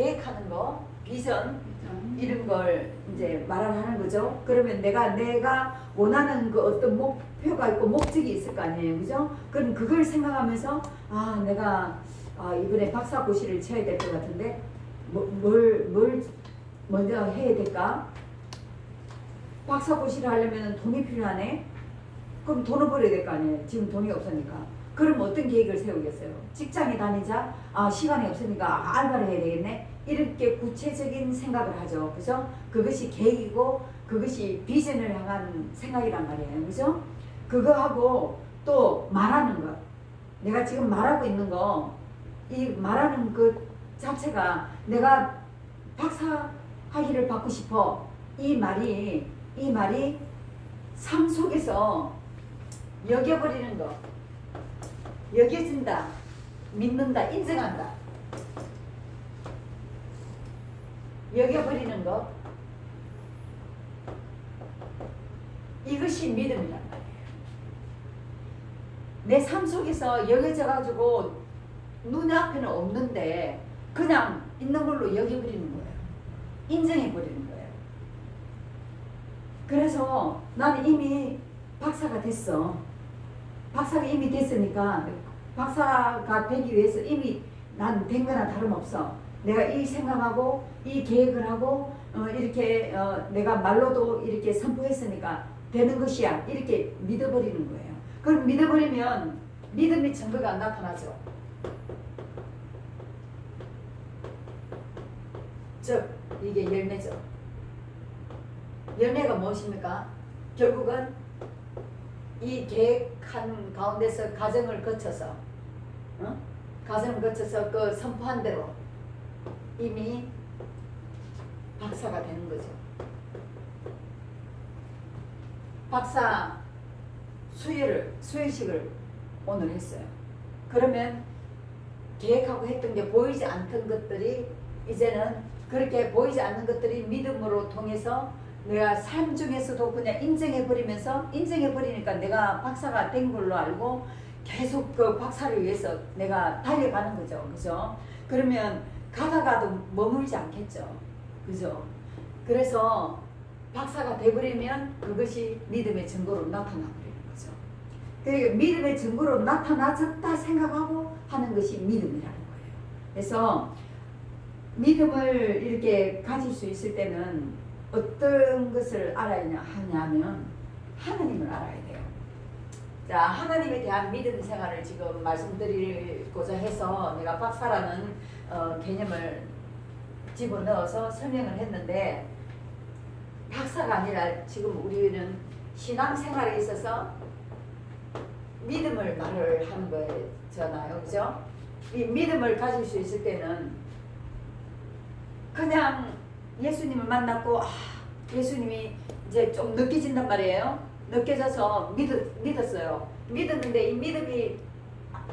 계획하는 거, 비전 이런 걸 이제 말하는 거죠. 그러면 내가 원하는 그 어떤 목표가 있고 목적이 있을 거 아니에요, 그죠? 그럼 그걸 생각하면서 내가 이번에 박사고시를 쳐야 될 것 같은데 뭘 먼저 해야 될까? 박사고시를 하려면 돈이 필요하네. 그럼 돈을 벌어야 될 거 아니에요. 지금 돈이 없으니까. 그럼 어떤 계획을 세우겠어요? 직장에 다니자. 시간이 없으니까 알바를 해야 되겠네. 이렇게 구체적인 생각을 하죠. 그죠? 그것이 계획이고 그것이 비전을 향한 생각이란 말이에요. 그죠? 그거하고 또 말하는 것. 내가 지금 말하고 있는 거, 이 말하는 것 자체가 내가 박사 학위를 받고 싶어. 이 말이 삶 속에서 여겨버리는 거. 여겨진다, 믿는다, 인정한다. 여겨버리는 거. 이것이 믿음이란 말이에요. 내 삶 속에서 여겨져가지고 눈앞에는 없는데 그냥 있는 걸로 여겨버리는 거예요. 인정해버리는 거예요. 그래서 나는 이미 박사가 됐어. 박사가 이미 됐으니까 박사가 되기 위해서 이미 난 된 거나 다름없어. 내가 이 생각하고 이 계획을 하고 이렇게 내가 말로도 이렇게 선포했으니까 되는 것이야. 이렇게 믿어버리는 거예요. 그럼 믿어버리면 믿음의 증거가 나타나죠. 즉 이게 열매죠. 열매가 무엇입니까? 결국은 이 계획한 가운데서 과정을 거쳐서 그 선포한 대로 이미 박사가 되는 거죠. 박사 수여식을 오늘 했어요. 그러면 계획하고 했던 게 보이지 않던 것들이 이제는 그렇게 보이지 않는 것들이 믿음으로 통해서 내가 삶 중에서도 그냥 인정해버리니까 내가 박사가 된 걸로 알고 계속 그 박사를 위해서 내가 달려가는 거죠. 그죠? 그러면 가다가도 머물지 않겠죠. 그죠? 그래서 박사가 돼버리면 그것이 믿음의 증거로 나타나버리는 거죠. 그러니까 믿음의 증거로 나타나졌다 생각하고 하는 것이 믿음이라는 거예요. 그래서 믿음을 이렇게 가질 수 있을 때는 어떤 것을 알아야 하냐면 하나님을 알아야 돼요. 자, 하나님에 대한 믿음 생활을 지금 말씀드리고자 해서 내가 박사라는 개념을 집어넣어서 설명을 했는데 박사가 아니라 지금 우리는 신앙생활에 있어서 믿음을 말을 하는 거잖아요. 그죠? 이 믿음을 가질 수 있을 때는 그냥 예수님을 만났고 예수님이 이제 좀 느껴진단 말이에요. 느껴져서 믿었어요. 믿었는데 이 믿음이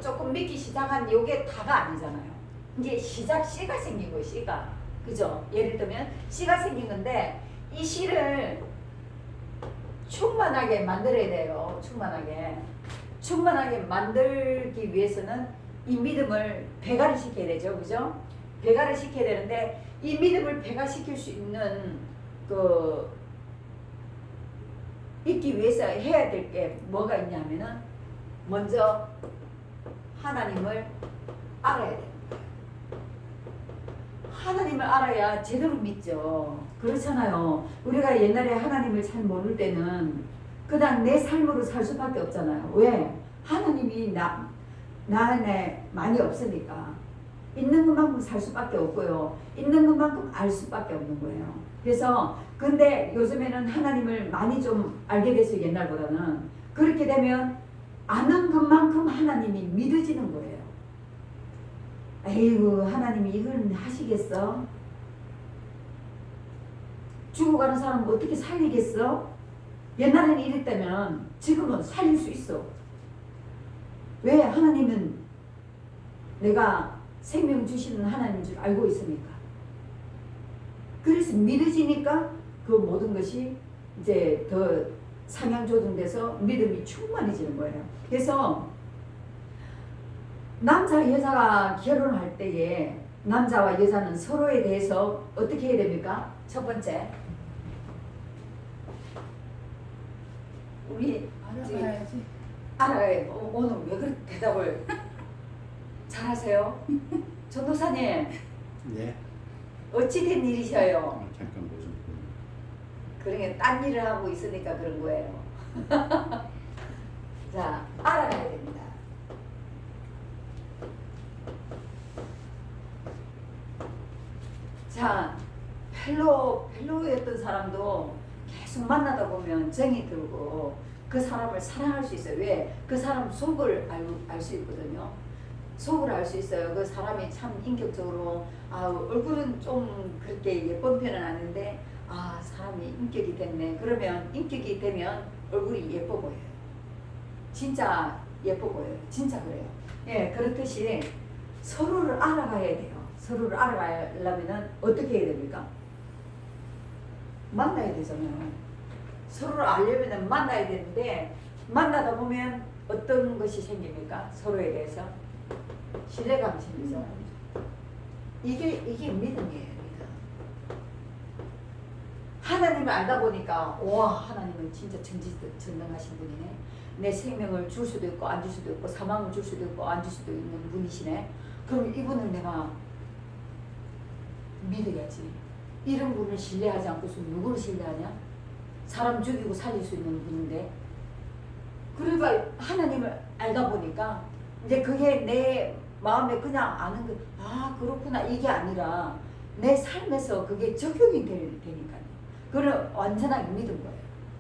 조금 믿기 시작한 요게 다가 아니잖아요. 이제 시작 씨가 생긴 거예요. 씨가. 그죠? 예를 들면 씨가 생긴 건데 이 씨를 충만하게 만들어야 돼요. 충만하게 만들기 위해서는 이 믿음을 배가를 시켜야 되죠. 그죠? 배가를 시켜야 되는데 이 믿음을 배가시킬 수 있는 있기 위해서 해야 될 게 뭐가 있냐면은 먼저 하나님을 알아야 돼요. 하나님을 알아야 제대로 믿죠. 그렇잖아요. 우리가 옛날에 하나님을 잘 모를 때는 그냥 내 삶으로 살 수밖에 없잖아요. 왜? 하나님이 나 안에 많이 없으니까. 있는 것만큼 살 수밖에 없고요. 있는 것만큼 알 수밖에 없는 거예요. 그래서 근데 요즘에는 하나님을 많이 좀 알게 돼서 옛날보다는 그렇게 되면 아는 것만큼 하나님이 믿어지는 거예요. 에이구 하나님이 이걸 하시겠어? 죽어가는 사람 어떻게 살리겠어? 옛날에는 이랬다면 지금은 살릴 수 있어. 왜? 하나님은 내가 생명 주시는 하나님인 줄 알고 있으니까. 그래서 믿어지니까 그 모든 것이 이제 더 상향 조정돼서 믿음이 충만해지는 거예요. 그래서 남자 여자가 결혼할 때에 남자와 여자는 서로에 대해서 어떻게 해야 됩니까? 첫 번째, 우리 알아봐야지. 알아요. 오늘 왜 그렇게 대답을 잘하세요? 전도사님, 네. 어찌 된 일이셔요? 잠깐 무슨 그러게 딴 일을 하고 있으니까 그런 거예요. 자, 알아가야 됩니다. 자, 펠로였던 사람도 계속 만나다 보면 정이 들고 그 사람을 사랑할 수 있어요. 왜? 그 사람 속을 알 수 있거든요. 속을 알 수 있어요. 그 사람이 참 인격적으로 얼굴은 좀 그렇게 예쁜 편은 아닌데 사람이 인격이 됐네. 그러면 인격이 되면 얼굴이 예뻐 보여요. 진짜 예뻐 보여요. 진짜 그래요. 예, 그렇듯이 서로를 알아가야 돼요. 서로를 알아가려면 어떻게 해야 됩니까? 만나야 되잖아요. 서로를 알려면 만나야 되는데 만나다 보면 어떤 것이 생깁니까? 서로에 대해서 신뢰감이 생기죠. 이게 믿음이에요. 믿음. 하나님을 알다 보니까 와, 하나님은 진짜 전능하신 분이네. 내 생명을 줄 수도 있고 안 줄 수도 있고 사망을 줄 수도 있고 안 줄 수도 있는 분이시네. 그럼 이분을 내가 믿어야지. 이런 분을 신뢰하지 않고서 누구를 신뢰하냐? 사람 죽이고 살릴 수 있는 분인데. 그러니까 하나님을 알다 보니까 이제 그게 내 마음에 그냥 아는 거, 그렇구나 이게 아니라 내 삶에서 그게 적용이 되니까요. 그걸 완전하게 믿은 거예요.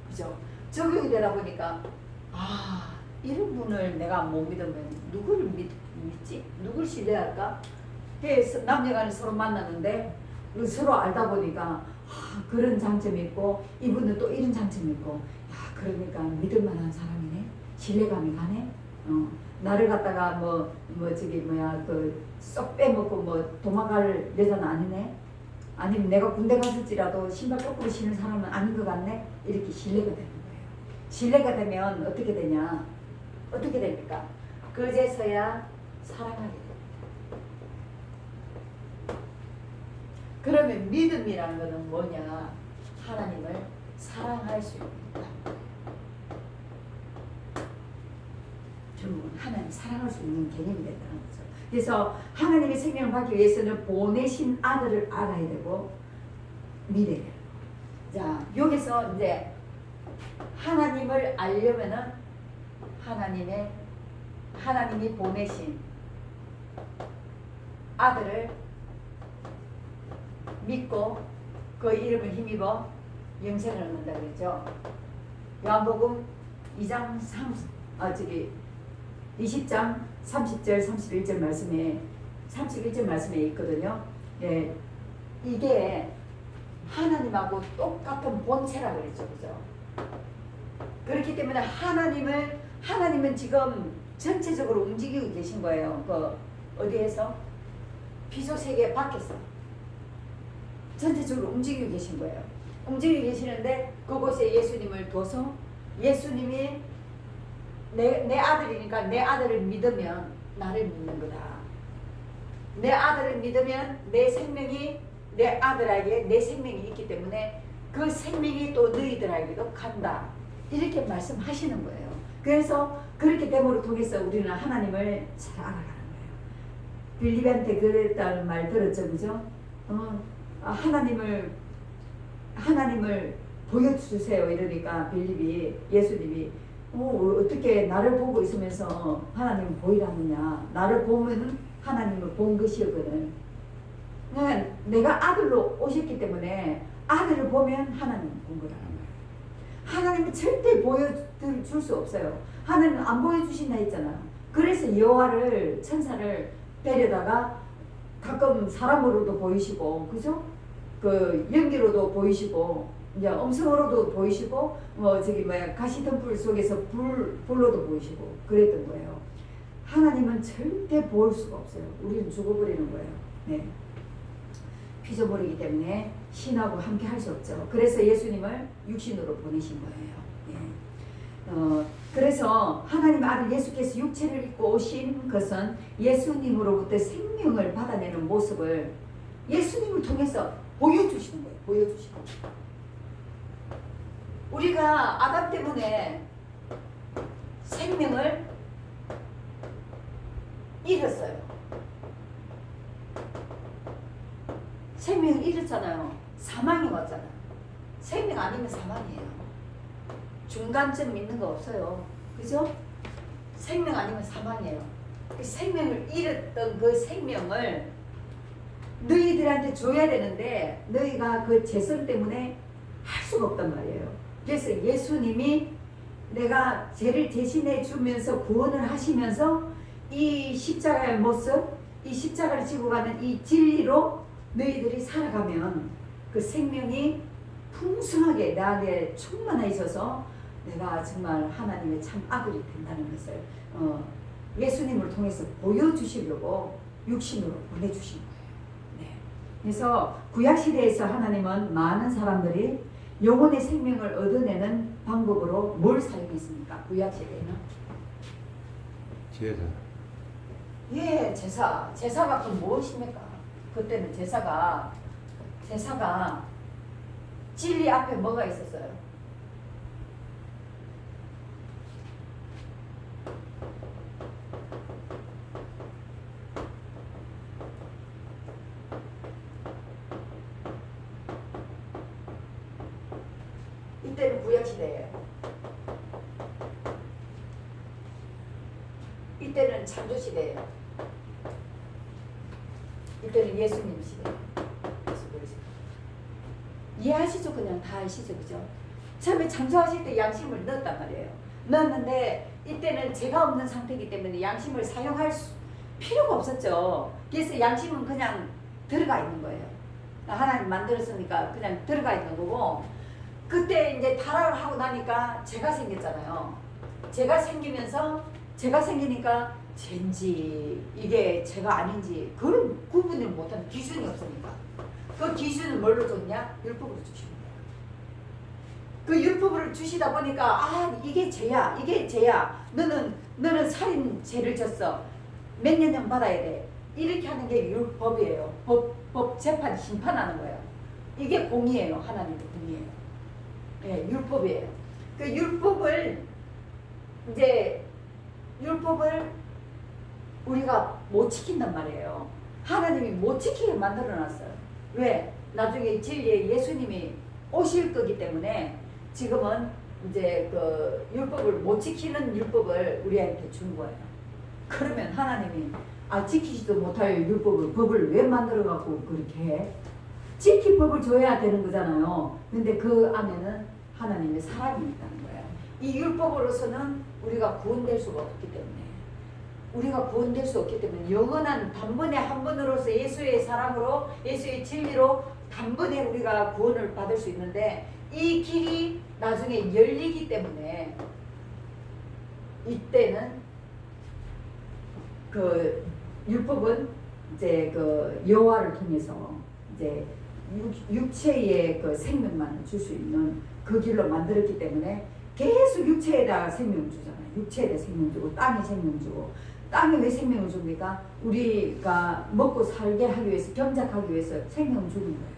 그죠? 적용이 되다 보니까 이런 분을 내가 못 믿으면 누구를 믿지? 누굴 신뢰할까? 남녀간에 서로 만나는데 서로 알다 보니까 그런 장점이 있고 이분은 또 이런 장점이 있고 그러니까 믿을 만한 사람이네. 신뢰감이 가네. 나를 갖다가 쏙 빼먹고 도망갈 여자는 아니네. 아니면 내가 군대 갔을지라도 신발 거꾸로 신는 사람은 아닌 것 같네. 이렇게 신뢰가 되는 거예요. 신뢰가 되면 어떻게 되냐? 어떻게 됩니까? 그제서야 사랑하게 됩니다. 그러면 믿음이라는 것은 뭐냐? 하나님을 사랑할 수 있다. 결국은 하나님 사랑할 수 있는 개념이 된다는 거죠. 그래서 하나님의 생명을 받기 위해서는 보내신 아들을 알아야 되고 믿어야 돼요. 자, 여기서 이제 하나님을 알려면은 하나님이 보내신 아들을 믿고 그 이름을 힘입어 영생을 얻는다 그랬죠. 요한복음 20장 30절 31절 말씀에 있거든요. 예, 이게 하나님하고 똑같은 본체라 그랬죠. 그죠? 그렇기 때문에 하나님은 지금 전체적으로 움직이고 계신 거예요. 어디에서? 피조 세계 밖에서 전체적으로 움직이고 계신 거예요. 움직이고 계시는데 그곳에 예수님을 둬서 예수님이 내 아들이니까 내 아들을 믿으면 나를 믿는 거다. 내 아들을 믿으면 내 생명이 내 아들에게 내 생명이 있기 때문에 그 생명이 또 너희들에게도 간다. 이렇게 말씀하시는 거예요. 그래서 그렇게 됨으로 통해서 우리는 하나님을 잘 알아가는 거예요. 빌립한테 그랬다는 말 들었죠, 그죠? 하나님을 보여주세요 이러니까 빌립이 예수님이 어떻게 나를 보고 있으면서 하나님을 보이라느냐? 나를 보면 하나님을 본 것이거든. 내가 아들로 오셨기 때문에 아들을 보면 하나님을 본 거다. 하나님은 절대 보여줄 수 없어요. 하나님은 안 보여주신다 했잖아. 그래서 여호와를 천사를 데려다가 가끔 사람으로도 보이시고, 그죠? 그 연기로도 보이시고, 이제 음성으로도 보이시고, 가시덤불 속에서 불로도 보이시고, 그랬던 거예요. 하나님은 절대 볼 수가 없어요. 우리는 죽어버리는 거예요. 네. 피조물이기 때문에 신하고 함께 할 수 없죠. 그래서 예수님을 육신으로 보내신 거예요. 예. 그래서 하나님의 아들 예수께서 육체를 입고 오신 것은 예수님으로부터 생명을 받아내는 모습을 예수님을 통해서 보여주시는 거예요. 보여주시는 거예요. 우리가 아담 때문에 생명을 잃었어요. 생명을 잃었잖아요. 사망이 왔잖아요. 생명 아니면 사망이에요. 중간점 있는 거 없어요. 그죠? 생명 아니면 사망이에요. 그 생명을 잃었던 그 생명을 너희들한테 줘야 되는데 너희가 그 죄성 때문에 할 수가 없단 말이에요. 그래서 예수님이 내가 죄를 대신해 주면서 구원을 하시면서 이 십자가의 모습, 이 십자가를 지고 가는 이 진리로 너희들이 살아가면 그 생명이 풍성하게 내 안에 충만해 있어서 내가 정말 하나님의 참 아들이 된다는 것을 예수님을 통해서 보여주시려고 육신으로 보내주신 거예요. 네. 그래서 구약시대에서 하나님은 많은 사람들이 영혼의 생명을 얻어내는 방법으로 뭘 사용했습니까? 구약시대에는? 제사. 예, 제사. 제사가 그 무엇입니까? 그때는 제사가 진리 앞에 뭐가 있었어요? 이때는 구약시대예요. 이때는 창조시대예요. 이때는 예수님 시대예요. 이해하시죠? 그냥 다 아시죠? 그죠? 처음에 창조하실 때 양심을 넣었단 말이에요. 넣었는데 이때는 죄가 없는 상태이기 때문에 양심을 사용할 필요가 없었죠. 그래서 양심은 그냥 들어가 있는 거예요. 하나님 만들었으니까 그냥 들어가 있는 거고, 그때 이제 타락을 하고 나니까 죄가 생겼잖아요. 죄가 생기니까 죄인지 이게 죄가 아닌지 그걸 구분을 못하는 기준이 없으니까 그 기준을 뭘로 줬냐? 율법으로 주시는 거예요. 그 율법을 주시다 보니까 이게 죄야, 이게 죄야. 너는 살인 죄를 졌어. 몇 년형 받아야 돼. 이렇게 하는 게 율법이에요. 법 재판 심판하는 거예요. 이게 공의예요. 하나님의 공의예요. 예, 율법이에요. 그 율법을 우리가 못 지킨단 말이에요. 하나님이 못 지키게 만들어 놨어요. 왜? 나중에 진리의 예수님이 오실 거기 때문에 지금은 이제 그 율법을 못 지키는 율법을 우리한테 준 거예요. 그러면 하나님이 지키지도 못할 법을 왜 만들어 갖고 그렇게 해? 지킬 법을 줘야 되는 거잖아요. 근데 그 안에는 하나님의 사랑이 있다는 거예요. 이 율법으로서는 우리가 구원될 수가 없기 때문에 영원한 단번에 한 번으로서 예수의 사랑으로 예수의 진리로 단번에 우리가 구원을 받을 수 있는데 이 길이 나중에 열리기 때문에 이때는 그 율법은 이제 그 여호와를 통해서 이제 육체의 그 생명만 줄 수 있는 그 길로 만들었기 때문에 계속 육체에다 생명 주잖아요. 육체에다 생명 주고 땅에 생명 주고. 땅에 왜 생명을 줍니까? 우리가 먹고 살게 하기 위해서, 경작하기 위해서 생명을 주는 거예요.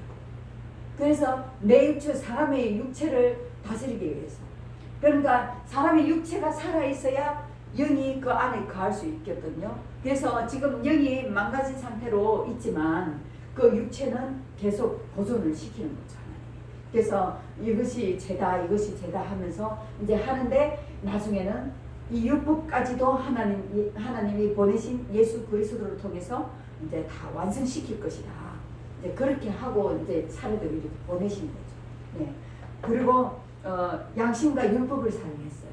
그래서 내 육체, 사람의 육체를 다스리기 위해서. 그러니까 사람의 육체가 살아있어야 영이 그 안에 거할 수 있거든요. 그래서 지금 영이 망가진 상태로 있지만 그 육체는 계속 보존을 시키는 거잖아요. 그래서 이것이 죄다 하면서 이제 하는데 나중에는 이 율법까지도 하나님이 보내신 예수 그리스도를 통해서 이제 다 완성시킬 것이다. 이제 그렇게 하고 이제 사례들을 이렇게 보내신 거죠. 네. 그리고 양심과 율법을 사용했어요.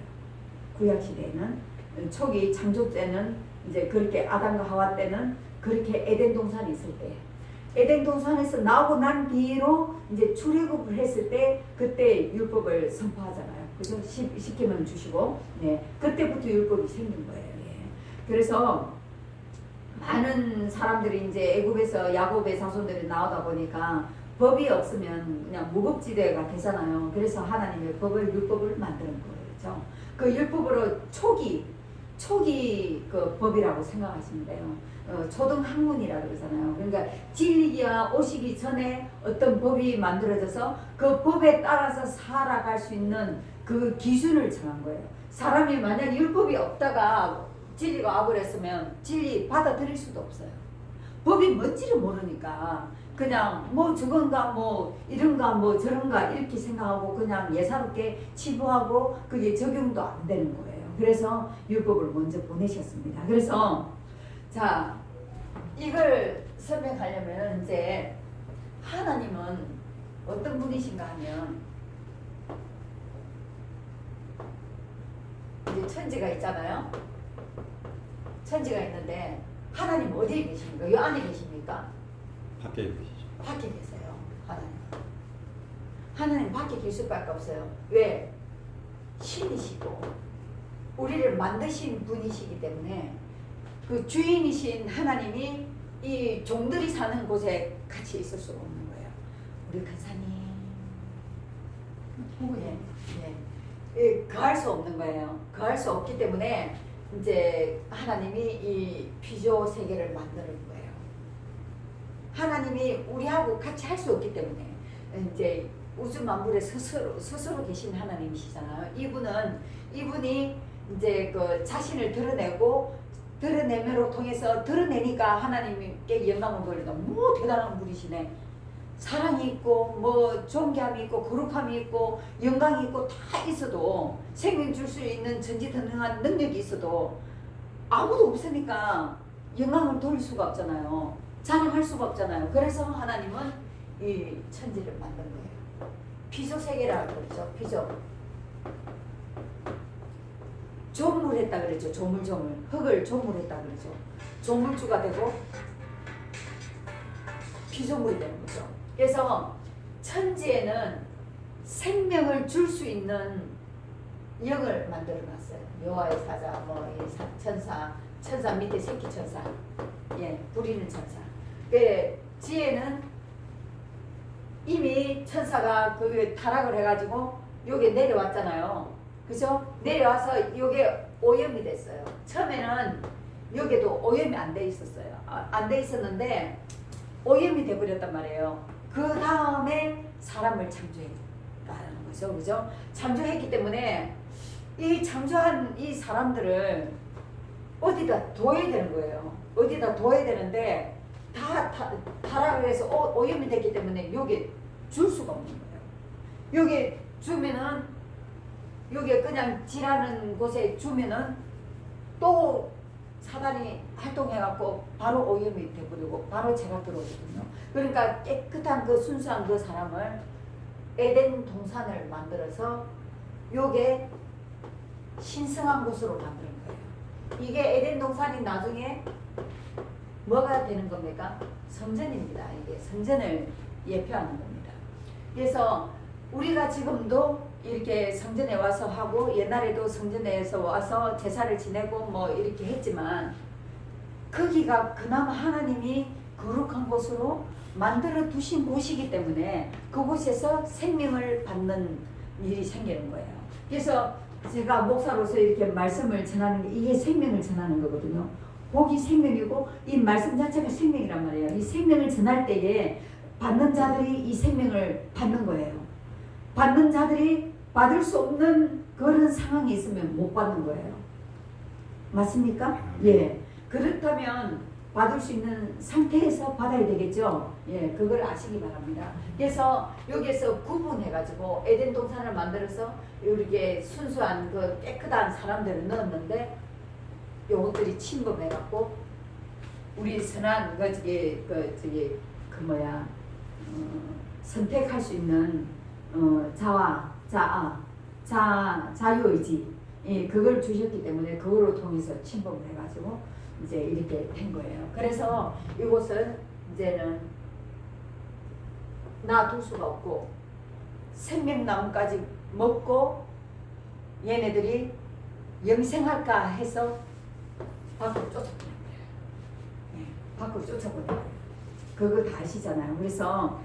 구약 시대에는 초기 창조 때는 이제 그렇게 아담과 하와 때는 그렇게 에덴 동산에 있을 때, 에덴 동산에서 나오고 난 뒤로 이제 출애굽을 했을 때 그때 율법을 선포하잖아요. 그래서 시키면 주시고, 네, 그때부터 율법이 생긴 거예요. 예. 그래서 많은 사람들이 이제 애굽에서 야곱의 자손들이 나오다 보니까 법이 없으면 그냥 무법지대가 되잖아요. 그래서 하나님의 율법을 만드는 거죠. 그 율법으로 초기 그 법이라고 생각하시면 돼요. 초등 학문이라 그러잖아요. 그러니까 진리가 오시기 전에 어떤 법이 만들어져서 그 법에 따라서 살아갈 수 있는 그 기준을 정한 거예요. 사람이 만약 율법이 없다가 진리가 와버렸으면 진리 받아들일 수도 없어요. 법이 뭔지를 모르니까 그냥 뭐 저건가 뭐 이런가 뭐 저런가 이렇게 생각하고 그냥 예사롭게 치부하고 그게 적용도 안 되는 거예요. 그래서 율법을 먼저 보내셨습니다. 그래서 자 이걸 설명하려면 이제 하나님은 어떤 분이신가 하면 이제 천지가 있잖아요. 천지가 있는데 하나님 어디에 계십니까? 이 안에 계십니까? 밖에 계시죠. 밖에 계세요. 하나님 밖에 계실 수밖에 없어요. 왜? 신이시고 우리를 만드신 분이시기 때문에 그 주인이신 하나님이 이 종들이 사는 곳에 같이 있을 수가 없는 거예요. 우리 간사님 거할 수 없는 거예요. 거할 수 없기 때문에 이제 하나님이 이 피조 세계를 만드는 거예요. 하나님이 우리하고 같이 할 수 없기 때문에 이제 우주 만물에 스스로 계신 하나님이시잖아요. 이분이 이제 그 자신을 드러내므로 통해서 드러내니까 하나님께 영광을 돌리다. 뭐 대단한 분이시네. 사랑이 있고 뭐 존귀함이 있고 거룩함이 있고 영광이 있고 다 있어도 생명 줄 수 있는 전지전능한 능력이 있어도 아무도 없으니까 영광을 돌릴 수가 없잖아요. 자랑할 수가 없잖아요. 그래서 하나님은 이 천지를 만든 거예요. 피조 세계라고 그러죠. 피조. 조물했다 그랬죠. 조물. 흙을 조물했다 그러죠. 조물주가 되고 피조물이 되는 거죠. 그래서 천지에는 생명을 줄 수 있는 영을 만들어 놨어요. 여호와의 사자, 뭐 천사 밑에 새끼 천사, 부리는 천사. 지혜는 이미 천사가 그 타락을 해가지고 여기 내려왔잖아요. 그죠? 내려와서 요게 오염이 됐어요. 처음에는 여기도 오염이 안 돼 있었어요. 안 돼 있었는데 오염이 돼 버렸단 말이에요. 그 다음에 사람을 창조했다는 거죠. 그죠? 창조했기 때문에 이 창조한 이 사람들을 어디다 둬야 되는 거예요. 어디다 둬야 되는데 타락을 해서 오염이 됐기 때문에 여기 줄 수가 없는 거예요. 여기 주면은 여기 그냥 지라는 곳에 주면은 또 사단이 활동해갖고 바로 오염이 돼버리고 바로 죄가 들어오거든요. 그러니까 깨끗한 그 순수한 그 사람을 에덴 동산을 만들어서 요게 신성한 곳으로 만드는 거예요. 이게 에덴 동산이 나중에 뭐가 되는 겁니까? 성전입니다. 이게 성전을 예표하는 겁니다. 그래서 우리가 지금도 이렇게 성전에 와서 하고 옛날에도 성전에서 와서 제사를 지내고 뭐 이렇게 했지만 거기가 그나마 하나님이 거룩한 곳으로 만들어 두신 곳이기 때문에 그곳에서 생명을 받는 일이 생기는 거예요. 그래서 제가 목사로서 이렇게 말씀을 전하는 게 이게 생명을 전하는 거거든요. 복이 생명이고 이 말씀 자체가 생명이란 말이에요. 이 생명을 전할 때에 받는 자들이 이 생명을 받는 거예요. 받는 자들이 받을 수 없는 그런 상황이 있으면 못 받는 거예요. 맞습니까? 예. 그렇다면 받을 수 있는 상태에서 받아야 되겠죠. 예, 그걸 아시기 바랍니다. 그래서 여기에서 구분해가지고 에덴 동산을 만들어서 이렇게 순수한 그 깨끗한 사람들을 넣었는데 요것들이 침범해갖고 우리 선한 선택할 수 있는 자유의지 그걸 주셨기 때문에 그걸로 통해서 침범을 해가지고 이제 이렇게 된 거예요. 그래서 이곳은 이제는 놔둘 수가 없고 생명나무까지 먹고 얘네들이 영생할까 해서 밖으로 쫓아보낸 거예요. 밖으로 쫓아보낸 거예요. 그거 다 아시잖아요. 그래서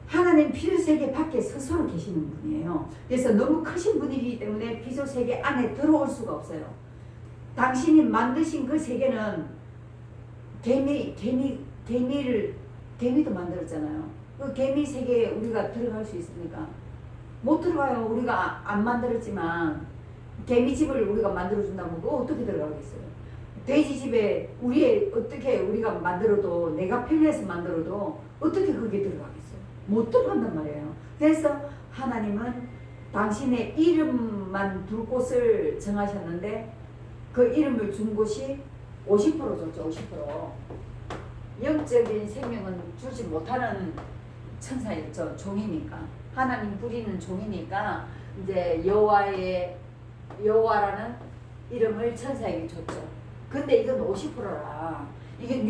하나님 피조세계 밖에 스스로 계시는 분이에요. 그래서 너무 크신 분이기 때문에 피조세계 안에 들어올 수가 없어요. 당신이 만드신 그 세계는 개미도 만들었잖아요. 그 개미 세계에 우리가 들어갈 수 있습니까? 못 들어가요. 우리가 안 만들었지만 개미집을 우리가 만들어준다면 그거 어떻게 들어가겠어요? 돼지집에 어떻게 우리가 만들어도 내가 편리해서 만들어도 어떻게 거기에 들어가겠어요? 못 들어간단 말이에요. 그래서 하나님은 당신의 이름만 둘 곳을 정하셨는데 그 이름을 준 곳이 50% 줬죠. 50%. 영적인 생명은 주지 못하는 천사였죠. 종이니까. 하나님 부리는 종이니까 이제 여호와라는 이름을 천사에게 줬죠. 근데 이건 50%라. 이건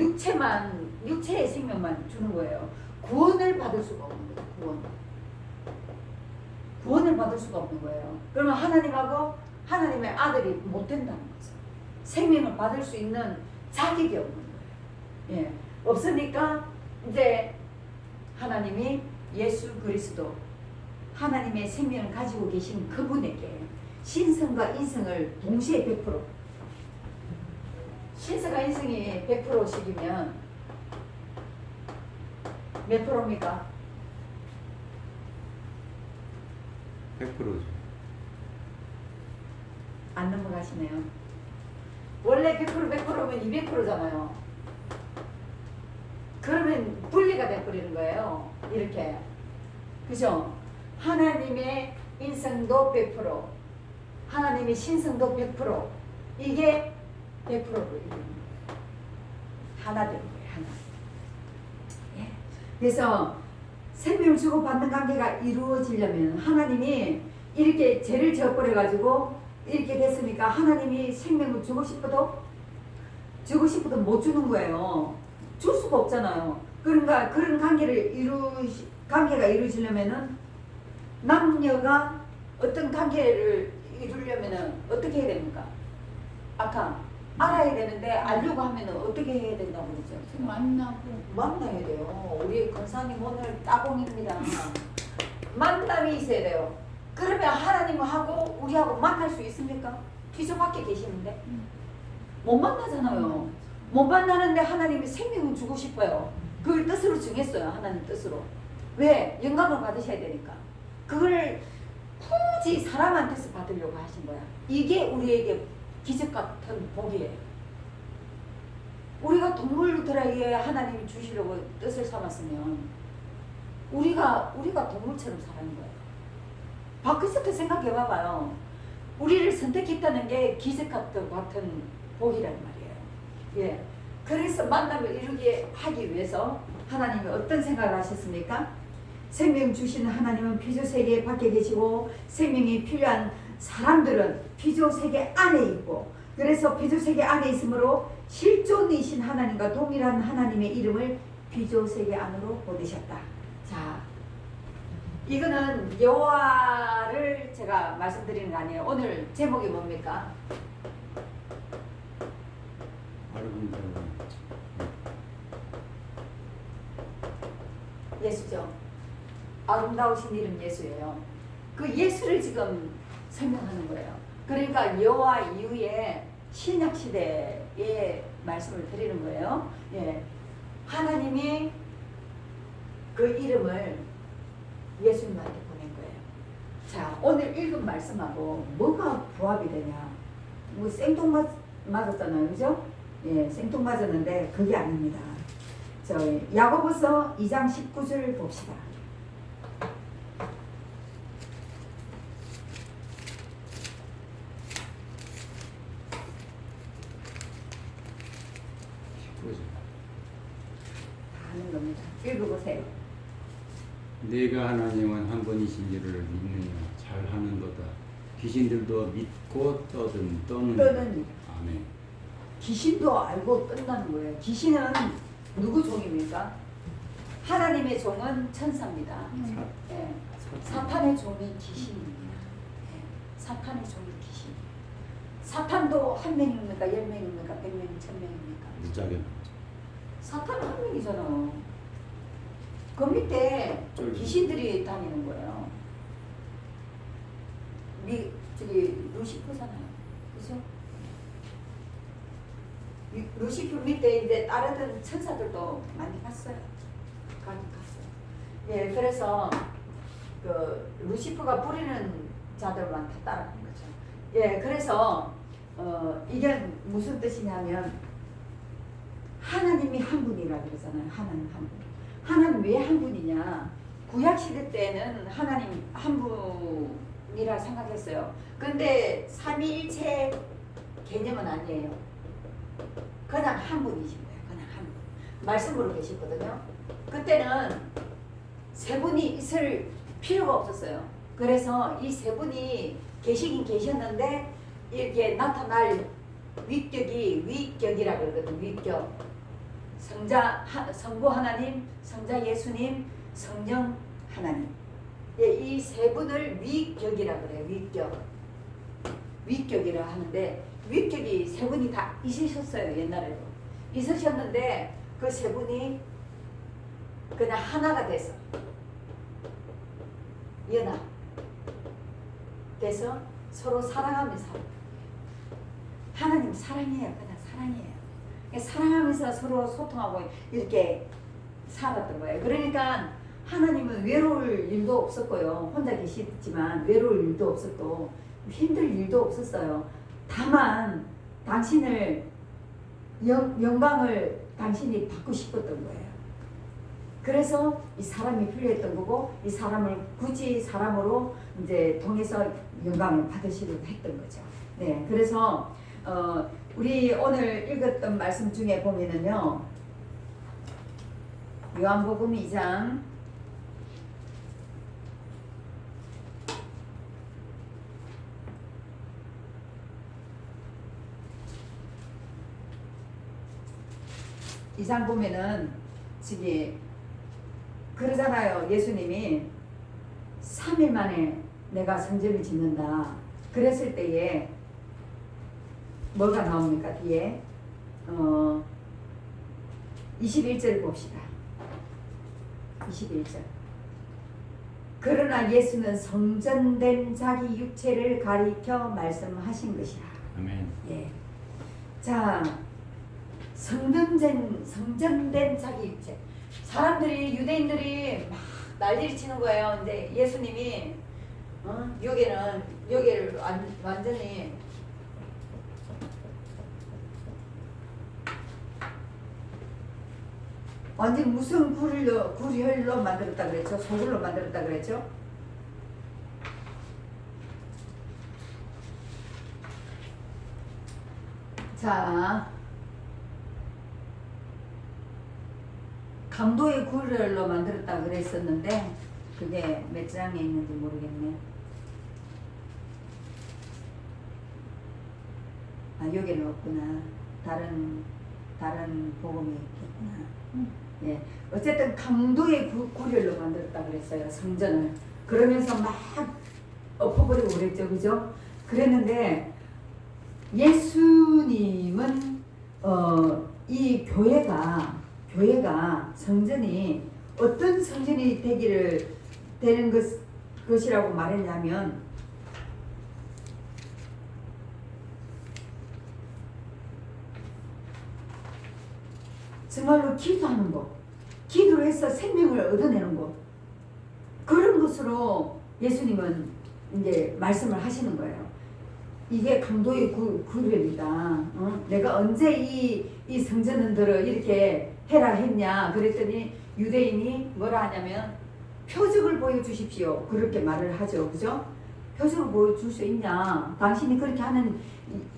육체의 생명만 주는 거예요. 구원을 받을 수가 없는 거예요. 구원을 받을 수가 없는 거예요. 그러면 하나님하고 하나님의 아들이 못 된다는 거죠. 생명을 받을 수 있는 자격이 없는 거예요. 예. 없으니까 이제 하나님이 예수 그리스도 하나님의 생명을 가지고 계신 그분에게 신성과 인성을 동시에 100% 신성과 인성이 100%씩이면 몇 프로입니까? 100%죠. 안 넘어가시네요. 원래 100%면 200%잖아요. 그러면 분리가 돼버리는 거예요. 이렇게. 그죠? 하나님의 인성도 100%, 하나님의 신성도 100%, 이게 100%로 하나 되는 거예요. 하나. 예. 그래서 생명을 주고받는 관계가 이루어지려면 하나님이 이렇게 죄를 지어버려가지고 이렇게 됐으니까 하나님이 생명을 주고 싶어도 못 주는 거예요. 줄 수가 없잖아요. 그러니까 그런 관계가 이루어지려면은 남녀가 어떤 관계를 이루려면은 어떻게 해야 됩니까? 아까 알아야 되는데 알려고 하면은 어떻게 해야 된다고 그러죠? 만나야 돼요. 우리 권사님 오늘 따봉입니다. 만남이 있어야 돼요. 그러면 하나님하고 우리하고 만날 수 있습니까? 뒤져 밖에 계시는데 못 만나잖아요. 못 만나는데 하나님이 생명을 주고 싶어요. 그걸 뜻으로 정했어요. 하나님 뜻으로. 왜? 영광을 받으셔야 되니까. 그걸 굳이 사람한테서 받으려고 하신 거야. 이게 우리에게 기적 같은 복이에요. 우리가 동물들에게 하나님이 주시려고 뜻을 삼았으면 우리가 동물처럼 살아는 거예요. 바퀴스트 생각해 봐봐요. 우리를 선택했다는 게 기적 같은 복이란 말이에요. 예. 그래서 만남을 이루게 하기 위해서 하나님이 어떤 생각을 하셨습니까? 생명 주시는 하나님은 피조세계 밖에 계시고 생명이 필요한 사람들은 피조세계 안에 있고, 그래서 피조세계 안에 있으므로 실존이신 하나님과 동일한 하나님의 이름을 피조세계 안으로 보내셨다. 자, 이거는 여호와를 제가 말씀드리는 거 아니에요. 오늘 제목이 뭡니까? 예수죠. 아름다우신 이름 예수예요. 그 예수를 지금 설명하는 거예요. 그러니까 여호와 이후에 신약 시대의 말씀을 드리는 거예요. 예. 하나님이 그 이름을 예수님한테 보낸 거예요. 자, 오늘 읽은 말씀하고 뭐가 부합이 되냐? 뭐 생뚱맞았잖아요, 그죠? 예, 생뚱맞았는데 그게 아닙니다. 저 야고보서 2장 19절 봅시다. 다 하는 겁니다. 읽어보세요. 내가 하나님은 한 분이신 줄을 믿느냐 잘하는도다. 귀신들도 믿고 떠는 아멘. 귀신도 알고 뜬다는 거예요. 귀신은 누구 종입니까? 하나님의 종은 천사입니다. 예. 사탄의 종이 귀신입니다. 예. 사탄의 종이 귀신. 사탄도 한 명입니까? 10명입니까? 100명, 1000명입니까? 무작위. 사탄은 한 명이잖아. 그 밑에 쫄. 귀신들이 다니는 거예요. 저기 루시퍼잖아요. 그죠? 루시퍼 밑에 이제 따르던 천사들도 많이 갔어요. 갔어요. 예, 그래서 그 루시퍼가 뿌리는 자들만 다 따라간 거죠. 예, 그래서 이게 무슨 뜻이냐면 하나님이 한 분이라 그러잖아요. 하나님 한 분. 하나님 왜 한 분이냐? 구약 시대 때는 하나님 한 분이라 생각했어요. 근데 삼위일체 개념은 아니에요. 그냥 한 분이신 거예요. 그냥 한 분. 말씀으로 계시거든요. 그때는 세 분이 있을 필요가 없었어요. 그래서 이 세 분이 계시긴 계셨는데 이렇게 나타날 위격이 위격이라 그러거든. 위격. 성부 하나님, 성자 예수님, 성령 하나님. 예, 이 세 분을 위격이라 그래요. 위격. 위격이라 하는데 위격이 세 분이 다 있으셨어요. 옛날에도. 있으셨는데 그 세 분이 그냥 하나가 돼서 연합 돼서 서로 사랑하면서 하나님 사랑이에요. 그냥 사랑이에요. 사랑하면서 서로 소통하고 이렇게 살았던 거예요. 그러니까 하나님은 외로울 일도 없었고요. 혼자 계시지만 외로울 일도 없었고 힘들 일도 없었어요. 다만 당신을 영광을 당신이 받고 싶었던 거예요. 그래서 이 사람이 필요했던 거고 이 사람을 굳이 사람으로 이제 통해서 영광을 받으시려고 했던 거죠. 네, 그래서 우리 오늘 읽었던 말씀 중에 보면은요, 요한복음 2장 2장 보면은 지금 그러잖아요. 예수님이 3일 만에 내가 성전을 짓는다. 그랬을 때에 뭐가 나옵니까? 뒤에 21절 봅시다. 21절. 그러나 예수는 성전된 자기 육체를 가리켜 말씀하신 것이라. 아멘. 예. 자, 성전된 자기 육체. 사람들이 유대인들이 막 난리를 치는 거예요. 근데 예수님이 여기를 완전히 완전 무슨 구리혈로 만들었다 그랬죠? 소굴로 만들었다 그랬죠? 자, 강도의 구리혈로 만들었다 그랬었는데 그게 몇 장에 있는지 모르겠네. 아, 여기는 없구나. 다른 복음이 있겠구나. 예, 어쨌든 강도의 구렬로 만들었다 그랬어요. 성전을. 그러면서 막 엎어버리고 그랬죠, 그죠? 그랬는데 예수님은 이 교회가 성전이 어떤 성전이 되는 것이라고 말했냐면 정말로 기도하는 것, 기도를 해서 생명을 얻어내는 것, 그런 것으로 예수님은 이제 말씀을 하시는 거예요. 이게 강도의 구별이다. 내가 언제 이 성전들을 이렇게 해라 했냐 그랬더니 유대인이 뭐라 하냐면 표적을 보여주십시오. 그렇게 말을 하죠. 그죠? 표적을 보여줄 수 있냐? 당신이 그렇게 하는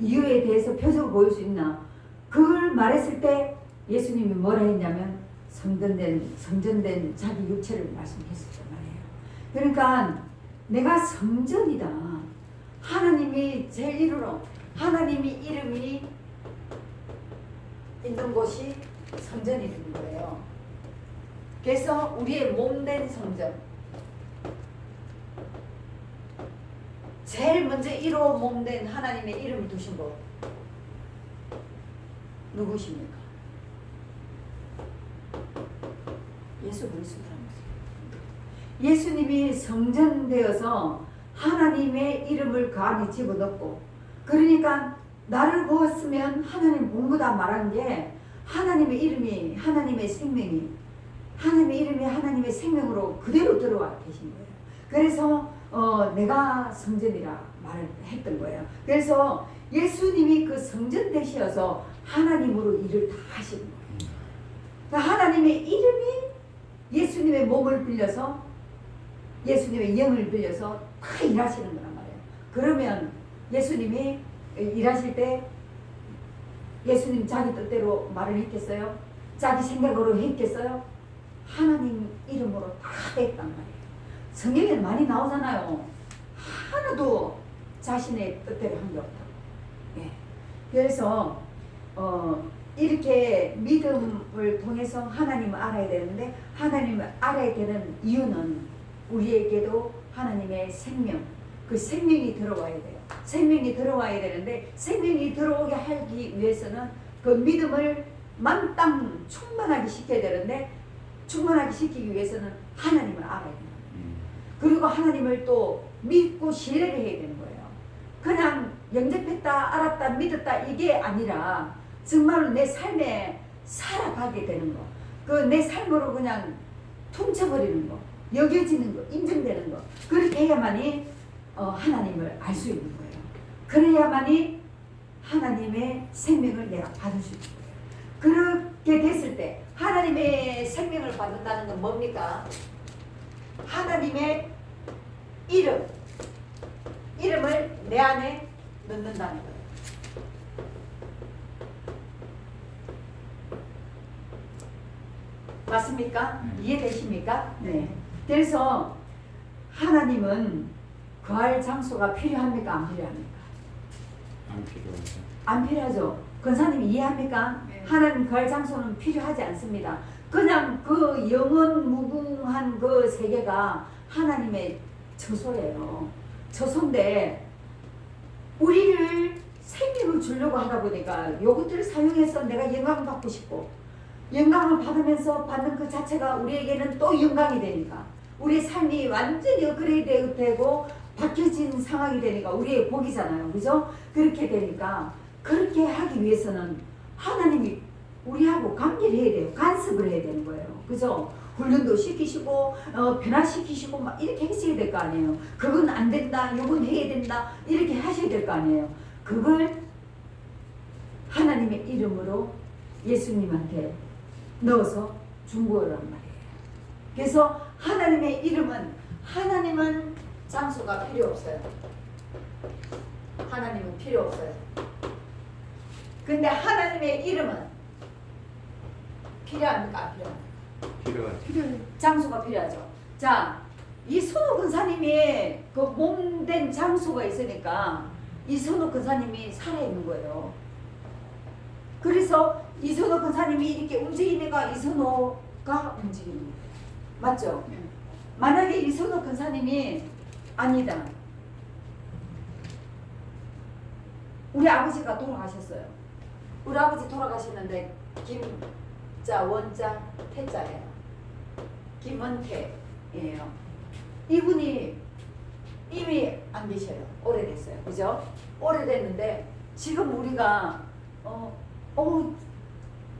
이유에 대해서 표적을 보여줄 수 있나? 그걸 말했을 때 예수님이 뭐라 했냐면 성전된 자기 육체를 말씀했었단 말이에요. 그러니까 내가 성전이다. 하나님이 제1으로 하나님이 이름이 있는 곳이 성전이 되는 거예요. 그래서 우리의 몸된 성전, 제일 먼저 1호 몸된 하나님의 이름을 두신 분 누구십니까? 예수 그리스도라는 것입니다. 예수님이 성전되어서 하나님의 이름을 그 안에 집어넣고, 그러니까 나를 보았으면 하나님 본 거다 말한 게, 하나님의 이름이 하나님의 생명이, 하나님의 이름이 하나님의 생명으로 그대로 들어와 계신 거예요. 그래서 내가 성전이라 말을 했던 거예요. 그래서 예수님이 그 성전 되셔서 하나님으로 일을 다 하시는 거예요. 그러니까 하나님의 이름이 예수님의 몸을 빌려서, 예수님의 영을 빌려서 다 일하시는 거란 말이에요. 그러면 예수님이 일하실 때 예수님 자기 뜻대로 말을 했겠어요? 자기 생각으로 했겠어요? 하나님 이름으로 다 했단 말이에요. 성경에 많이 나오잖아요. 하나도 자신의 뜻대로 한 게 없다고. 예. 그래서 이렇게 믿음을 통해서 하나님을 알아야 되는데, 하나님을 알아야 되는 이유는 우리에게도 하나님의 생명, 그 생명이 들어와야 돼요. 생명이 들어와야 되는데, 생명이 들어오게 하기 위해서는 그 믿음을 만땅 충만하게 시켜야 되는데, 충만하게 시키기 위해서는 하나님을 알아야 돼요. 그리고 하나님을 또 믿고 신뢰를 해야 되는 거예요. 그냥 영접했다, 알았다, 믿었다 이게 아니라 정말로 내 삶에 살아가게 되는 거, 그 내 삶으로 그냥 퉁쳐버리는 거, 여겨지는 거, 인정되는 거, 그렇게 해야만이 하나님을 알 수 있는 거예요. 그래야만이 하나님의 생명을 내가 받을 수 있는 거예요. 그렇게 됐을 때 하나님의 생명을 받는다는 건 뭡니까? 하나님의 이름을 내 안에 넣는다는 거예요. 맞습니까? 이해되십니까? 네. 그래서 하나님은 거할 장소가 필요합니까? 안 필요합니까? 안 필요하죠. 안 필요하죠. 권사님 이해합니까? 네. 하나님 거할 장소는 필요하지 않습니다. 그냥 그 영원 무궁한 그 세계가 하나님의 처소예요. 처소인데 우리를 생명을 주려고 하다 보니까 이것들을 사용해서 내가 영광을 받고 싶고, 영광을 받으면서 받는 그 자체가 우리에게는 또 영광이 되니까 우리의 삶이 완전히 업그레이드 되고 바뀌어진 상황이 되니까 우리의 복이잖아요. 그죠? 그렇게 되니까 그렇게 하기 위해서는 하나님이 우리하고 관계를 해야 돼요. 간섭을 해야 되는 거예요. 그죠? 훈련도 시키시고 변화시키시고 막 이렇게 하셔야 될 거 아니에요. 그건 안 된다, 이건 해야 된다 이렇게 하셔야 될 거 아니에요. 그걸 하나님의 이름으로 예수님한테 넣어서 준 거란 말이에요. 그래서 하나님의 하나님은 장소가 필요 없어요. 하나님은 필요 없어요. 근데 하나님의 이름은 필요합니까? 안 필요합니까? 필요하죠. 장소가 필요하죠. 자, 이 손호 근사님이 그 몸된 장소가 있으니까 이 손호 근사님이 살아있는 거예요. 그래서 이 손호 근사님이 이렇게 움직이니까 이 손호가 움직이는 거예요. 맞죠? 네. 만약에 이 손호 근사님이 아니다. 우리 아버지가 돌아가셨어요. 우리 아버지 돌아가셨는데 김자, 원자, 태자예요. 김원태예요. 이분이 이미 안 계셔요. 오래됐어요. 그죠? 오래됐는데 지금 우리가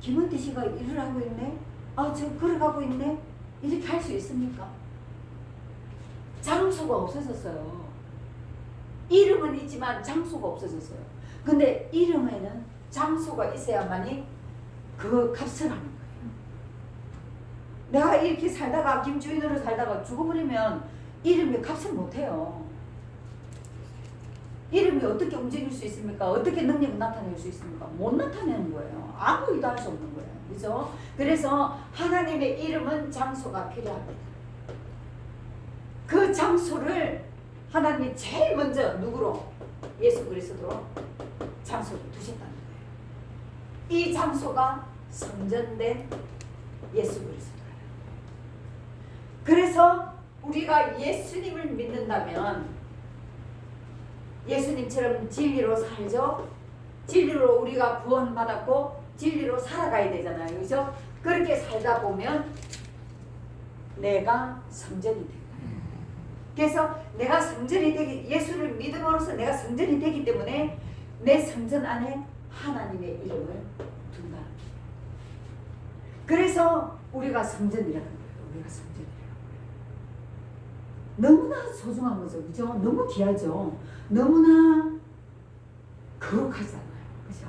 김원태 씨가 일을 하고 있네? 저 걸어가고 있네? 이렇게 할 수 있습니까? 장소가 없어졌어요. 이름은 있지만 장소가 없어졌어요. 근데 이름에는 장소가 있어야만이 그 값을 하는 거예요. 내가 이렇게 살다가 김주인으로 살다가 죽어버리면 이름이 값을 못해요. 이름이 어떻게 움직일 수 있습니까? 어떻게 능력을 나타낼 수 있습니까? 못 나타내는 거예요. 아무 일도 할 수 없는 거예요. 그죠? 그래서 하나님의 이름은 장소가 필요합니다. 그 장소를 하나님이 제일 먼저 누구로? 예수 그리스도로 장소를 두셨다는 거예요. 이 장소가 성전된 예수 그리스도예요. 그래서 우리가 예수님을 믿는다면 예수님처럼 진리로 살죠. 진리로 우리가 구원받았고 진리로 살아가야 되잖아요. 그죠? 그렇게 살다 보면 내가 성전이 된다. 그래서 내가 성전이 되기, 예수를 믿음으로써 내가 성전이 되기 때문에 내 성전 안에 하나님의 이름을 둔다. 그래서 우리가 성전이라는 거예요. 우리가 성전이라는 거예요. 너무나 소중한 거죠. 그죠? 너무 귀하죠. 너무나 거룩하잖아요. 그죠?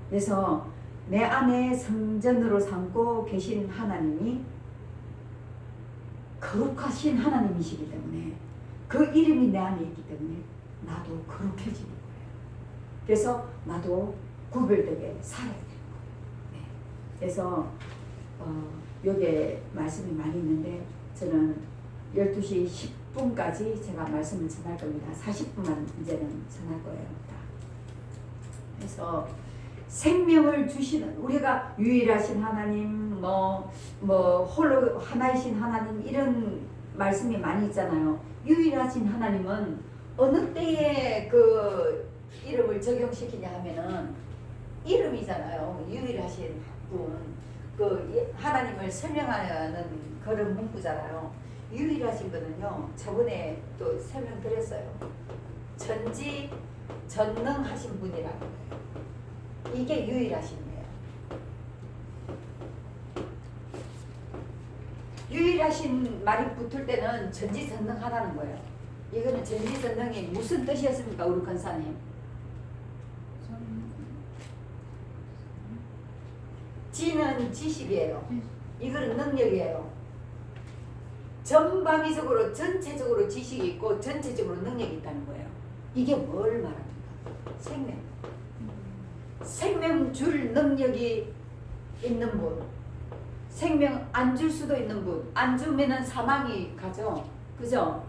그래서 내 안에 성전으로 삼고 계신 하나님이 거룩하신 하나님이시기 때문에 그 이름이 내 안에 있기 때문에 나도 거룩해지는 거예요. 그래서 나도 구별되게 살아야 되는 거예요. 네. 그래서 여기에 말씀이 많이 있는데 저는 12시 10분까지 제가 말씀을 전할 겁니다. 40분만 이제는 전할 거예요. 그래서 생명을 주시는, 우리가 유일하신 하나님, 홀로 하나이신 하나님, 이런 말씀이 많이 있잖아요. 유일하신 하나님은 어느 때에 그 이름을 적용시키냐 하면은 이름이잖아요. 유일하신 분, 그 하나님을 설명하는 그런 문구잖아요. 유일하신 거는요, 저번에 또 설명드렸어요. 전지 전능하신 분이라는 거예요. 이게 유일하신 거예요. 유일하신 말이 붙을 때는 전지전능하다는 거예요. 이거는 전지전능이 무슨 뜻이었습니까, 우리 권사님? 지는 지식이에요. 이거는 능력이에요. 전방위적으로 전체적으로 지식이 있고 전체적으로 능력이 있다는 거예요. 이게 뭘 말합니까? 생명. 생명 줄 능력이 있는 분, 생명 안 줄 수도 있는 분. 안 주면은 사망이 가죠. 그죠?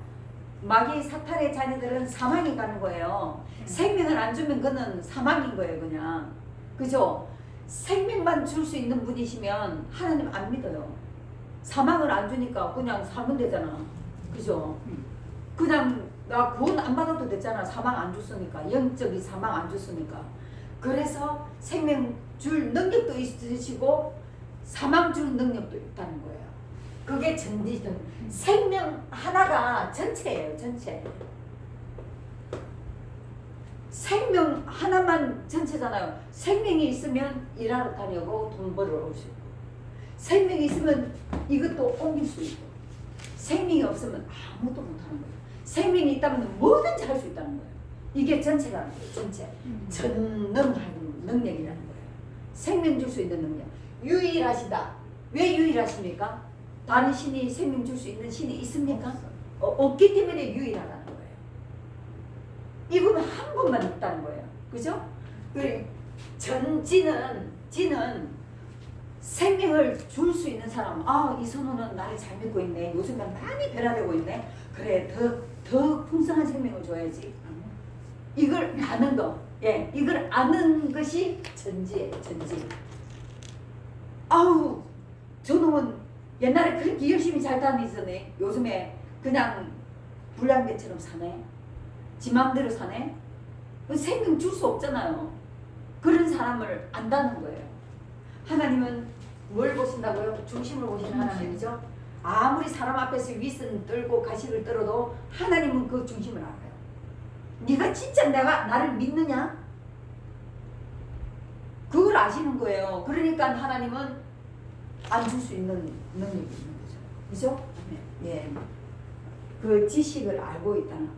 마귀 사탄의 자녀들은 사망이 가는 거예요. 생명을 안 주면 그는 사망인 거예요, 그냥. 그죠? 생명만 줄 수 있는 분이시면 하나님 안 믿어요. 사망을 안 주니까 그냥 살면 되잖아. 그죠? 그냥 나 구원 안 받아도 됐잖아. 사망 안 줬으니까. 영적인 사망 안 줬으니까. 그래서 생명 줄 능력도 있으시고 사망 줄 능력도 있다는 거예요. 그게 전지전. 생명 하나가 전체예요. 전체. 생명 하나만 전체잖아요. 생명이 있으면 일하러 다니고 돈 벌어 올 수 있고, 생명이 있으면 이것도 옮길 수 있고, 생명이 없으면 아무것도 못하는 거예요. 생명이 있다면 뭐든지 할 수 있다는 거예요. 이게 전체라는 거예요. 전체. 전능한 능력이라는 거예요. 생명 줄 수 있는 능력. 유일하시다. 왜 유일하십니까? 다른 신이 생명 줄 수 있는 신이 있습니까? 없기 때문에 유일하다는 거예요. 이분은 한 분만 있다는 거예요. 그죠? 그리고 지는 생명을 줄 수 있는 사람. 이 선우는 나를 잘 믿고 있네. 요즘에 많이 변화되고 있네. 그래, 더 풍성한 생명을 줘야지. 이걸 아는 거. 예, 이걸 아는 것이 전지예요. 전지. 저놈은 옛날에 그렇게 열심히 잘 다니더니 요즘에 그냥 불량배처럼 사네. 지 맘대로 사네. 생명 줄 수 없잖아요. 그런 사람을 안다는 거예요. 하나님은 뭘 보신다고요? 중심을 보시는 하나님이죠. 아무리 사람 앞에서 윗선 떨고 가시를 떨어도 하나님은 그 중심을 알아요. 네가 진짜 나를 믿느냐? 그걸 아시는 거예요. 그러니까 하나님은 안 줄 수 있는 능력이 있는 거죠. 그죠? 예. 그 지식을 알고 있다는,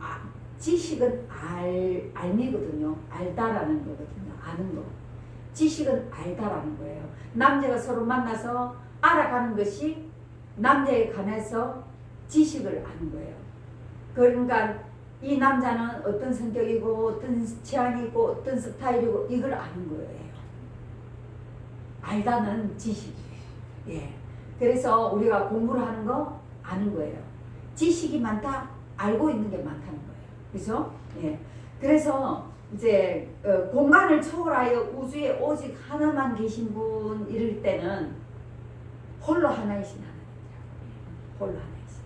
지식은 알미거든요. 알다라는 거거든요. 아는 거. 지식은 알다라는 거예요. 남녀가 서로 만나서 알아가는 것이 남녀에 관해서 지식을 아는 거예요. 그러니까 이 남자는 어떤 성격이고 어떤 취향이고 어떤 스타일이고 이걸 아는 거예요. 알다는 지식이에요. 예. 그래서 우리가 공부를 하는 거 아는 거예요. 지식이 많다, 알고 있는 게 많다는 거예요. 그죠? 예. 그래서 이제 공간을 초월하여 우주에 오직 하나만 계신 분 이럴 때는 홀로 하나이신 하나님이라고. 홀로 하나이신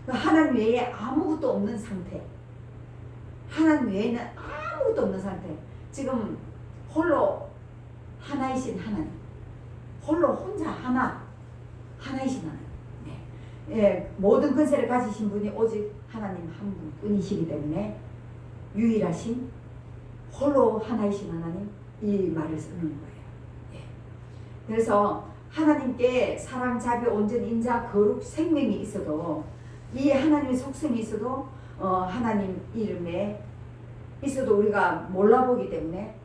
하나님. 하나님 외에 아무것도 없는 상태. 하나님 외에는 아무것도 없는 상태. 지금 홀로 하나이신 하나님. 홀로 혼자 하나이신 하나님. 네. 예, 모든 권세를 가지신 분이 오직 하나님 한 분뿐이시기 때문에 유일하신 홀로 하나이신 하나님, 이 말을 쓰는 거예요. 예. 그래서 하나님께 사랑, 자비, 온전, 인자, 거룩, 생명이 있어도, 이 하나님의 속성이 있어도 하나님 이름에 있어도 우리가 몰라보기 때문에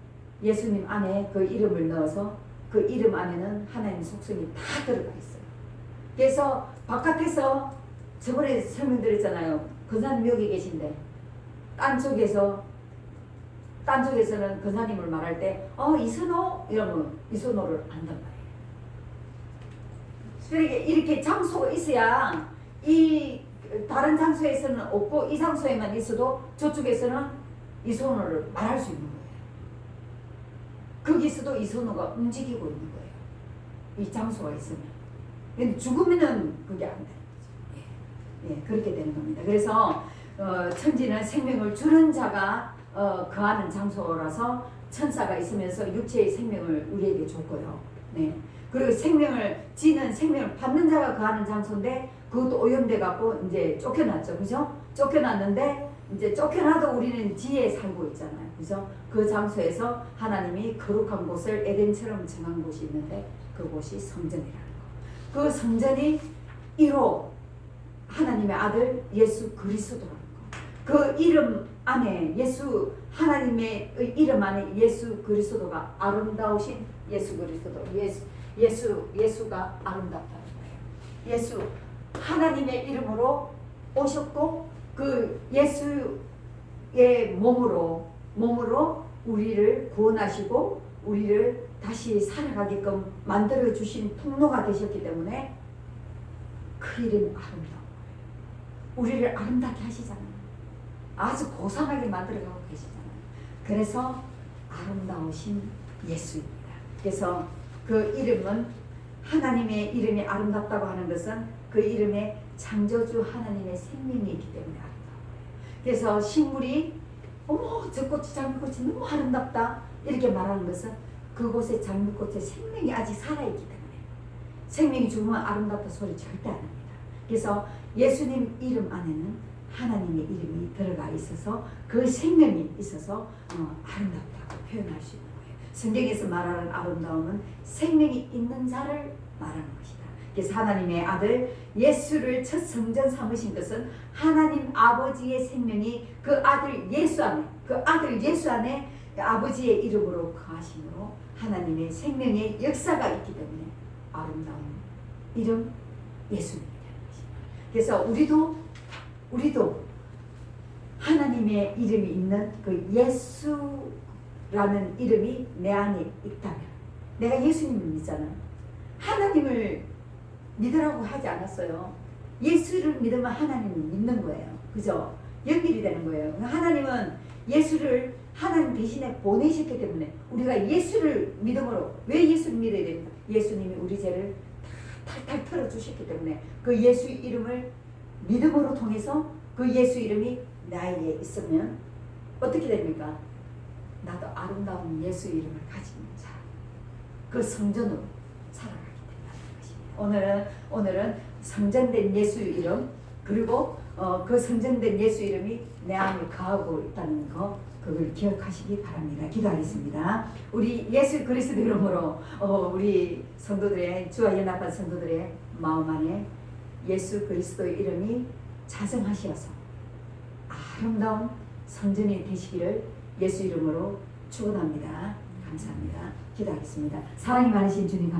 예수님 안에 그 이름을 넣어서 그 이름 안에는 하나님 속성이 다 들어가 있어요. 그래서 바깥에서 저번에 설명드렸잖아요. 권사님 여기 계신데 딴 쪽에서는 권사님을 말할 때 이선호 이러면 이선호를 안단 말이에요. 그러니까 이렇게 장소가 있어야 이 다른 장소에서는 없고 이 장소에만 있어도 저쪽에서는 이선호를 말할 수 있는 거예요. 거기서도 이선호가 움직이고 있는 거예요. 이 장소가 있으면. 근데 죽으면은 그게 안 되는 거죠. 예, 그렇게 되는 겁니다. 그래서 천지는 생명을 주는 자가 거하는 장소라서 천사가 있으면서 육체의 생명을 우리에게 줬고요. 네. 그리고 생명을 받는 자가 거하는 장소인데 그것도 오염돼 갖고 이제 쫓겨났죠. 그죠? 쫓겨났는데 이제 쫓겨나도 우리는 지혜에 살고 있잖아요. 그죠? 그 장소에서 하나님이 거룩한 곳을 에덴처럼 정한 곳이 있는데 그곳이 성전이라는 거. 그 성전이 1호 하나님의 아들 예수 그리스도라는 거. 그 이름 안에 하나님의 이름 안에 예수 그리스도가 아름다우신 예수 그리스도, 예수가 아름답다는 거예요. 예수 하나님의 이름으로 오셨고 그 예수의 몸으로 우리를 구원하시고 우리를 다시 살아가게끔 만들어 주신 통로가 되셨기 때문에 그 이름이 아름다운 거예요. 우리를 아름답게 하시잖아요. 아주 고상하게 만들어가고 계시잖아요. 그래서 아름다우신 예수입니다. 그래서 그 이름은 하나님의 이름이 아름답다고 하는 것은 그 이름에 창조주 하나님의 생명이 있기 때문에 아름다운 거예요. 그래서 식물이 저 꽃이 장미꽃이 너무 아름답다 이렇게 말하는 것은 그곳에 장미꽃에 생명이 아직 살아있기 때문에 생명이 죽으면 아름답다 소리 절대 안 합니다. 그래서 예수님 이름 안에는 하나님의 이름이 들어가 있어서 그 생명이 있어서 아름답다고 표현할 수 있는 거예요. 성경에서 말하는 아름다움은 생명이 있는 자를 말하는 것이다. 그래서 하나님의 아들 예수를 첫 성전 삼으신 것은 하나님 아버지의 생명이 그 아들 예수 안에 아버지의 이름으로 거하심으로 하나님의 생명의 역사가 있기 때문에 아름다운 이름 예수님이라는 것입니다. 그래서 우리도 하나님의 이름이 있는 그 예수라는 이름이 내 안에 있다면 내가 예수님을 믿잖아요. 하나님을 믿으라고 하지 않았어요. 예수를 믿으면 하나님을 믿는 거예요. 그죠? 연결이 되는 거예요. 하나님은 예수를 하나님 대신에 보내셨기 때문에 우리가 예수를 믿음으로 왜 예수를 믿어야 됩니까? 예수님이 우리 죄를 다 탈탈 털어주셨기 때문에 그 예수 이름을 믿음으로 통해서 그 예수 이름이 나에게 있으면 어떻게 됩니까? 나도 아름다운 예수 이름을 가진 자, 그 성전으로 살아가게 된다는 것입니다. 오늘은 성전된 예수 이름 그리고 그 성전된 예수 이름이 내 안에 거하고 있다는 거 그걸 기억하시기 바랍니다. 기도하겠습니다. 우리 예수 그리스도 이름으로 우리 성도들의 주와 연합한 성도들의 마음 안에 예수 그리스도의 이름이 자정하시어서 아름다운 성전이 되시기를 예수 이름으로 축원합니다. 감사합니다. 기도하겠습니다. 사랑이 많으신 주님 감사합니다.